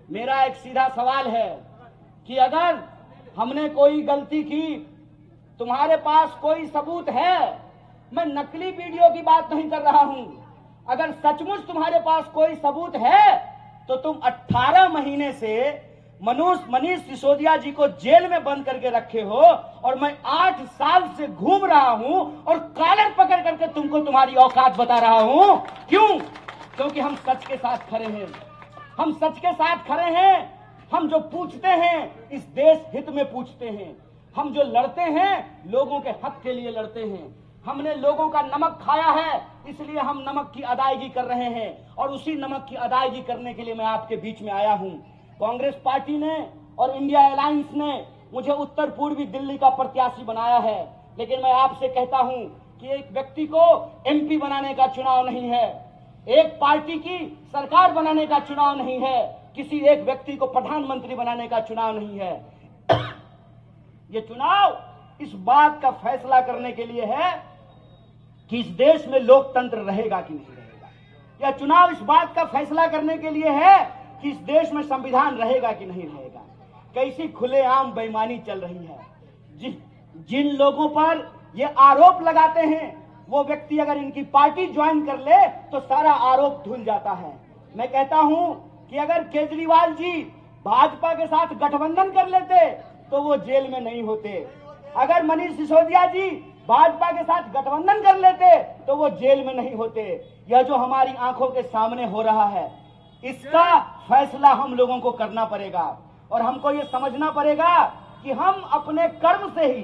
मेरा एक सीधा सवाल है कि अगर हमने कोई गलती की, तुम्हारे पास कोई सबूत है? मैं नकली वीडियो की बात नहीं कर रहा हूं। अगर सचमुच तुम्हारे पास कोई सबूत है तो तुम 18 महीने से मनीष सिसोदिया जी को जेल में बंद करके रखे हो, और मैं 8 साल से घूम रहा हूं और कॉलर पकड़ करके तुमको तुम्हारी औकात बता रहा हूं। क्यों? क्योंकि हम सच के साथ खड़े हैं। हम सच के साथ खड़े हैं। हम जो पूछते हैं इस देश हित में पूछते हैं। हम जो लड़ते हैं लोगों के हक के लिए लड़ते हैं। हमने लोगों का नमक खाया है, इसलिए हम नमक की अदायगी कर रहे हैं, और उसी नमक की अदायगी करने के लिए मैं आपके बीच में आया हूं। कांग्रेस पार्टी ने और इंडिया अलायंस ने मुझे उत्तर पूर्वी दिल्ली का प्रत्याशी बनाया है, लेकिन मैं आपसे कहता हूं कि एक व्यक्ति को एमपी बनाने का चुनाव नहीं है, एक पार्टी की सरकार बनाने का चुनाव नहीं है, किसी एक व्यक्ति को प्रधानमंत्री बनाने का चुनाव नहीं है। ये चुनाव इस बात का फैसला करने के लिए है कि इस देश में लोकतंत्र रहेगा कि नहीं रहेगा। यह चुनाव इस बात का फैसला करने के लिए है कि इस देश में संविधान रहेगा कि नहीं रहेगा। कैसी खुलेआम बेईमानी चल रही है। जिन लोगों पर ये आरोप लगाते हैं वो व्यक्ति अगर इनकी पार्टी ज्वाइन कर ले तो सारा आरोप धुल जाता है। मैं कहता हूं कि अगर केजरीवाल जी भाजपा के साथ गठबंधन कर लेते तो वो जेल में नहीं होते। अगर मनीष सिसोदिया जी भाजपा के साथ गठबंधन कर लेते तो वो जेल में नहीं होते। यह जो हमारी आंखों के सामने हो रहा है, इसका फैसला हम लोगों को करना पड़ेगा, और हमको ये समझना पड़ेगा कि हम अपने कर्म से ही,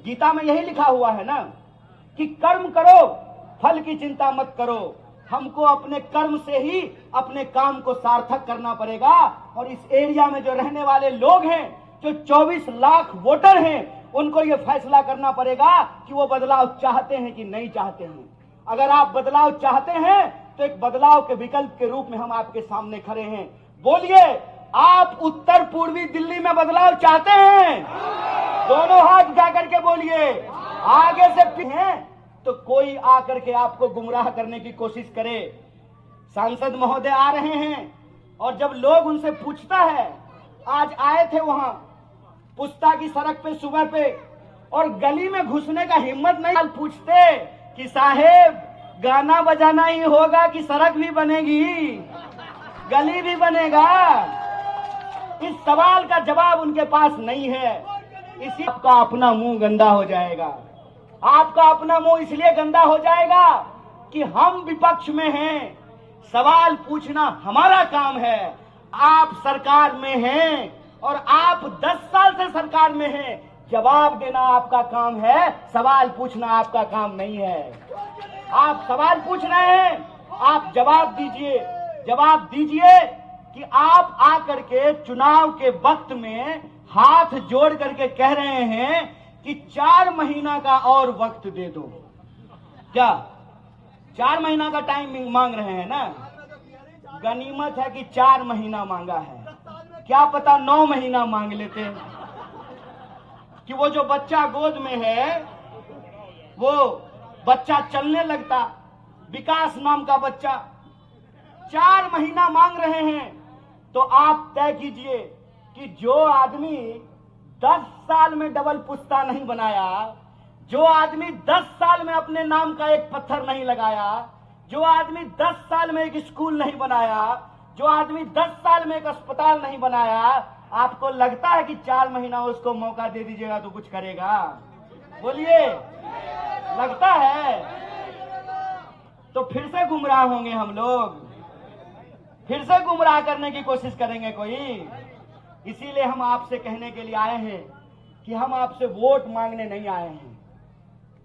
गीता में यही लिखा हुआ है ना कि कर्म करो फल की चिंता मत करो। हमको अपने कर्म से ही अपने काम को सार्थक करना पड़ेगा। और इस एरिया में जो रहने वाले लोग हैं, जो 24 लाख वोटर हैं, उनको ये फैसला करना पड़ेगा कि वो बदलाव चाहते हैं कि नहीं चाहते हैं। अगर आप बदलाव चाहते हैं तो एक बदलाव के विकल्प के रूप में हम आपके सामने खड़े हैं। बोलिए, आप उत्तर पूर्वी दिल्ली में बदलाव चाहते हैं? दोनों हाथ उठा करके बोलिए। आगे से हैं तो कोई आकर के आपको गुमराह करने की कोशिश करे। सांसद महोदय आ रहे हैं, और जब लोग उनसे पूछता है, आज आए थे वहां पुस्ता की सड़क पे सुबह पे, और गली में घुसने का हिम्मत नहीं, पूछते कि साहेब गाना बजाना ही होगा कि सड़क भी बनेगी, गली भी बनेगा? इस सवाल का जवाब उनके पास नहीं है। इसी आपका अपना मुंह गंदा हो जाएगा। आपका अपना मुंह इसलिए गंदा हो जाएगा कि हम विपक्ष में हैं, सवाल पूछना हमारा काम है। आप सरकार में हैं और आप 10 साल से सरकार में हैं, जवाब देना आपका काम है, सवाल पूछना आपका काम नहीं है। आप सवाल पूछ रहे हैं, आप जवाब दीजिए। जवाब दीजिए कि आप आकर के चुनाव के वक्त में हाथ जोड़ करके कह रहे हैं कि 4 महीना का और वक्त दे दो। क्या 4 महीना का टाइम मांग रहे हैं ना? गनीमत है कि 4 महीना मांगा है, क्या पता 9 महीना मांग लेते कि वो जो बच्चा गोद में है वो बच्चा चलने लगता, विकास नाम का बच्चा। 4 महीना मांग रहे हैं तो आप तय कीजिए कि जो आदमी 10 साल में डबल पुश्ता नहीं बनाया, जो आदमी 10 साल में अपने नाम का एक पत्थर नहीं लगाया, जो आदमी 10 साल में एक स्कूल नहीं बनाया, जो आदमी 10 साल में एक अस्पताल नहीं बनाया, आपको लगता है कि 4 महीना उसको मौका दे दीजिएगा तो कुछ करेगा? बोलिए, लगता है? तो फिर से गुमराह होंगे हम लोग, फिर से गुमराह करने की कोशिश करेंगे कोई। इसीलिए हम आपसे कहने के लिए आए हैं कि हम आपसे वोट मांगने नहीं आए हैं।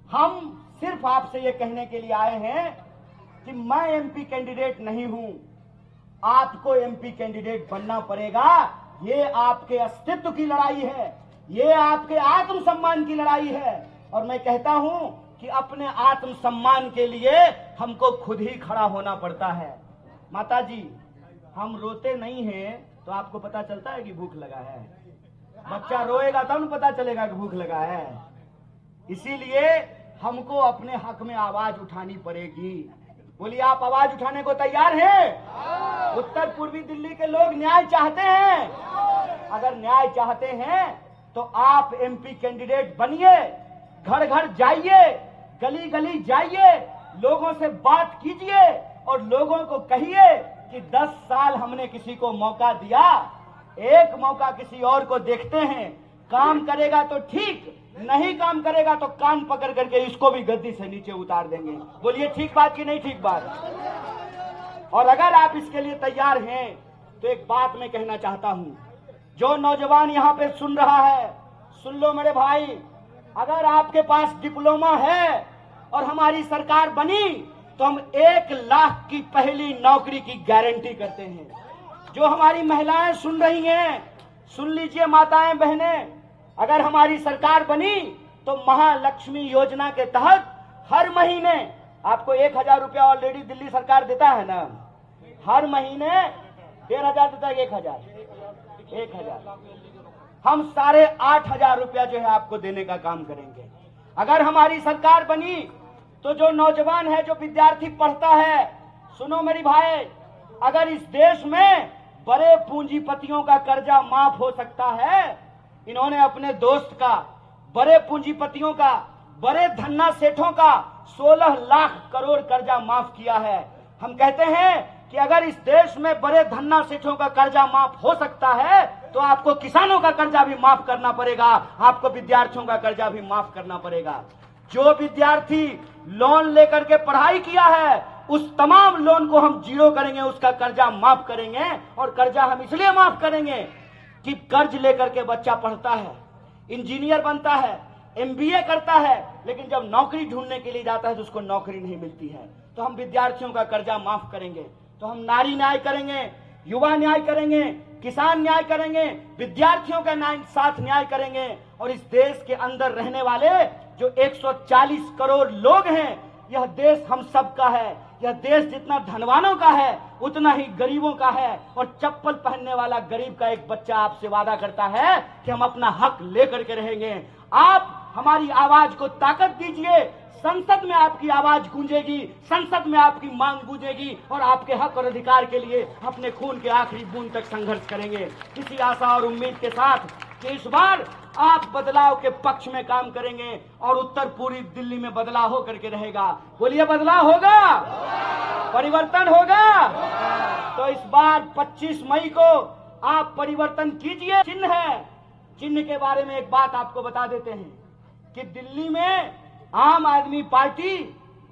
हम सिर्फ आपसे ये कहने के लिए आए हैं कि मैं एमपी कैंडिडेट नहीं हूं, आपको एमपी कैंडिडेट बनना पड़ेगा। ये आपके अस्तित्व की लड़ाई है, ये आपके आत्मसम्मान की लड़ाई है। और मैं कहता हूं कि अपने आत्मसम्मान के लिए हमको खुद ही खड़ा होना पड़ता है। माता जी, हम रोते नहीं हैं तो आपको पता चलता है कि भूख लगा है। बच्चा रोएगा तब पता चलेगा कि भूख लगा है। इसीलिए हमको अपने हक में आवाज उठानी पड़ेगी। बोलिए, आप आवाज उठाने को तैयार हैं? उत्तर पूर्वी दिल्ली के लोग न्याय चाहते हैं। अगर न्याय चाहते हैं तो आप एमपी कैंडिडेट बनिए, घर घर जाइए, गली गली जाइए, लोगों से बात कीजिए और लोगों को कहिए कि 10 साल हमने किसी को मौका दिया, एक मौका किसी और को देखते हैं, काम करेगा तो ठीक, नहीं काम करेगा तो कान पकड़ करके इसको भी गद्दी से नीचे उतार देंगे। बोलिए, ठीक बात कि नहीं ठीक बात? और अगर आप इसके लिए तैयार हैं तो एक बात मैं कहना चाहता हूं, जो नौजवान यहां पे सुन रहा है, सुन लो मेरे भाई, अगर आपके पास डिप्लोमा है और हमारी सरकार बनी तो हम 1 लाख की पहली नौकरी की गारंटी करते हैं। जो हमारी महिलाएं सुन रही हैं, सुन लीजिए माताएं बहनें, अगर हमारी सरकार बनी तो महालक्ष्मी योजना के तहत हर महीने आपको 1000 रुपया ऑलरेडी दिल्ली सरकार देता है ना, हर महीने 1500 देता है, 1000 हम 8500 रुपया जो है आपको देने का काम करेंगे। अगर हमारी सरकार बनी तो जो नौजवान है, जो विद्यार्थी पढ़ता है, सुनो मेरी भाई, अगर इस देश में बड़े पूंजीपतियों का कर्जा माफ हो सकता है, इन्होंने अपने दोस्त का, बड़े पूंजीपतियों का, बड़े धन्ना सेठों का 16 लाख करोड़ कर्जा माफ किया है। हम कहते हैं कि अगर इस देश में बड़े धन्ना सेठों का कर्जा माफ हो सकता है तो आपको किसानों का कर्जा भी माफ करना पड़ेगा, आपको विद्यार्थियों का कर्जा भी माफ करना पड़ेगा। जो विद्यार्थी लोन लेकर के पढ़ाई किया है उस तमाम लोन को हम जीरो करेंगे, उसका कर्जा माफ करेंगे। और कर्जा हम इसलिए माफ करेंगे कि कर्ज लेकर के बच्चा पढ़ता है, इंजीनियर बनता है, एमबीए करता है, लेकिन जब नौकरी ढूंढने के लिए जाता है तो उसको नौकरी नहीं मिलती है। तो हम विद्यार्थियों का कर्जा माफ करेंगे, तो हम नारी न्याय करेंगे, युवा न्याय करेंगे, किसान न्याय करेंगे, विद्यार्थियों का साथ न्याय करेंगे। और इस देश के अंदर रहने वाले जो 140 करोड़ लोग हैं, यह देश हम सब का है। यह देश जितना धनवानों का है उतना ही गरीबों का है। और चप्पल पहनने वाला गरीब का एक बच्चा आपसे वादा करता है कि हम अपना हक लेकर के रहेंगे। आप हमारी आवाज को ताकत दीजिए, संसद में आपकी आवाज गूंजेगी, संसद में आपकी मांग गूंजेगी और आपके हक और अधिकार के लिए अपने खून के आखिरी बूंद तक संघर्ष करेंगे। इसी आशा और उम्मीद के साथ कि इस बार आप बदलाव के पक्ष में काम करेंगे और उत्तर पूर्वी दिल्ली में बदलाव होकर के रहेगा। बोलिए, बदलाव होगा, परिवर्तन होगा। तो इस बार 25 मई को आप परिवर्तन कीजिए। चिन्ह है, चिन्ह के बारे में एक बात आपको बता देते हैं कि दिल्ली में आम आदमी पार्टी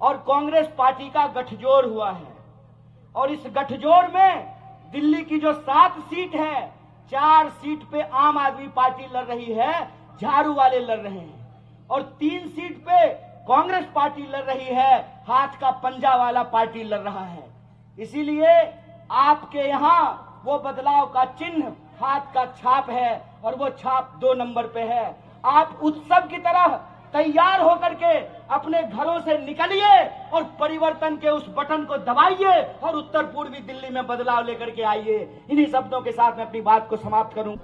और कांग्रेस पार्टी का गठजोड़ हुआ है और इस गठजोड़ में दिल्ली की जो 7 सीट है, 4 सीट पे आम आदमी पार्टी लड़ रही है, झाड़ू वाले लड़ रहे हैं, और 3 सीट पे कांग्रेस पार्टी लड़ रही है, हाथ का पंजा वाला पार्टी लड़ रहा है। इसीलिए आपके यहाँ वो बदलाव का चिन्ह हाथ का छाप है और वो छाप 2 नंबर पे है। आप उत्सव की तरह तैयार होकर के अपने घरों से निकलिए और परिवर्तन के उस बटन को दबाइए और उत्तर पूर्वी दिल्ली में बदलाव लेकर के आइए। इन्हीं शब्दों के साथ मैं अपनी बात को समाप्त करूं।